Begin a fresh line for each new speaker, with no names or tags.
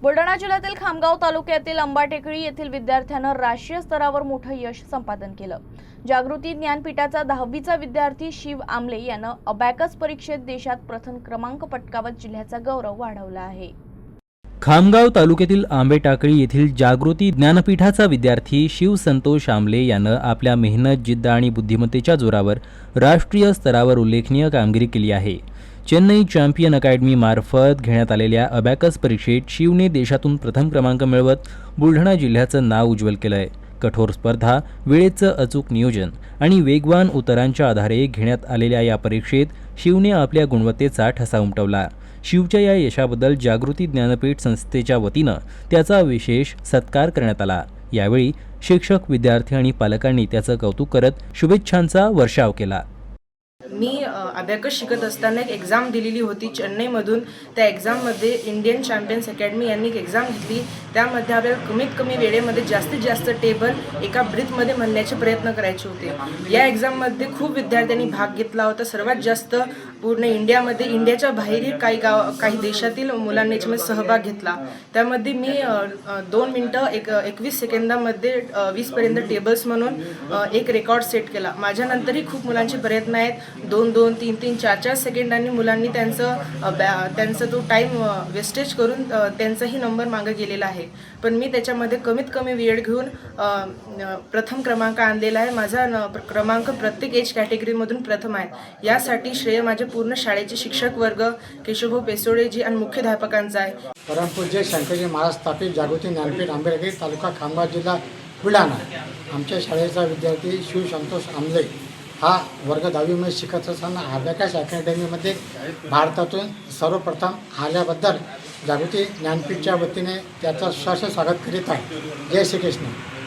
बुलढाणा जिल्ह्यातील खामगाव तालुक्यातील अंबाटेकडी येथील विद्यार्थ्यानं राष्ट्रीय स्तरावर मोठं यश संपादन केलं। जागृती ज्ञानपीठाचा 10वीचा विद्यार्थी शिव आमले यानं अबॅकस परीक्षेत देशात प्रथम क्रमांक पटकावत जिल्ह्याचा गौरव वाढवला आहे।
खामगाव तालुक्यातील आंबेटाकळी येथील जागृती ज्ञानपीठाचा विद्यार्थी शिव संतोष आमले यानं आपल्या मेहनत, जिद्द आणि बुद्धिमत्तेच्या जोरावर राष्ट्रीय स्तरावर उल्लेखनीय कामगिरी केली आहे। चेन्नई चॅम्पियन अकॅडमी मार्फत घेण्यात आलेल्या अबॅकस परीक्षेत शिवने देशातून प्रथम क्रमांक मिळवत बुलढाणा जिल्ह्याचं नाव उज्ज्वल केलंय। कठोर स्पर्धा, वेळेचं अचूक नियोजन आणि वेगवान उत्तरांच्या आधारे घेण्यात आलेल्या या परीक्षेत शिवने आपल्या गुणवत्तेचा ठसा उमटवला। शिवच्या या यशाबद्दल जागृती ज्ञानपीठ संस्थेच्या वतीनं त्याचा विशेष सत्कार करण्यात आला। यावेळी शिक्षक, विद्यार्थी आणि पालकांनी त्याचं कौतुक करत शुभेच्छांचा वर्षाव केला।
मी अबॅकस शिकत असताना एक एक्झाम दिलेली होती चेन्नईमधून। त्या एक्झाममध्ये इंडियन चॅम्पियन्स अकॅडमी यांनी एक एक्झाम घेतली। त्यामध्ये आपल्याला कमीत कमी वेळेमध्ये जास्तीत जास्त टेबल एका ब्रीथमध्ये म्हणण्याचे प्रयत्न करायचे होते। या एक्झाममध्ये खूप विद्यार्थ्यांनी भाग घेतला होता। सर्वात जास्त पूर्ण इंडियामध्ये, इंडियाच्या बाहेरही काही देशातील मुलांनी याच्यामध्ये सहभाग घेतला। त्यामध्ये मी 2 मिनिटं 21 सेकंदामध्ये 20पर्यंत टेबल्स म्हणून एक रेकॉर्ड सेट केला। माझ्यानंतरही खूप मुलांचे प्रयत्न आहेत। 2-2, 3-3, 4-4 सेकंदांनी मुलांनी त्यांचा तो टाईम वेस्टेज करून त्यांचाही नंबर मागे गेलेला आहे। पण मी त्याच्यामध्ये कमीत कमी वेळ घेऊन प्रथम क्रमांक आणलेला आहे। माझा क्रमांक प्रत्येक एज कॅटेगरीमधून प्रथम आहे। यासाठी श्रेय माझे पूर्ण शाळेचे शिक्षक वर्ग, केशवभाऊ पेसोडेजी आणि मुख्याध्यापकांचा आहे।
परमपूज्य शंकरजी महाराज स्थापित जागृती ज्ञानपीठ आंबेटाकळी तालुका खामगाव जिल्हा बुलढाणा। आमच्या शाळेचा विद्यार्थी शिव संतोष आमले हा वर्ग 10वीमध्ये शिकत असताना अबॅकस अकॅडमीमध्ये भारतातून सर्वप्रथम आल्याबद्दल जागृती ज्ञानपीठच्या वतीने त्याचं सहर्ष स्वागत करीत आहे। जय श्री कृष्ण।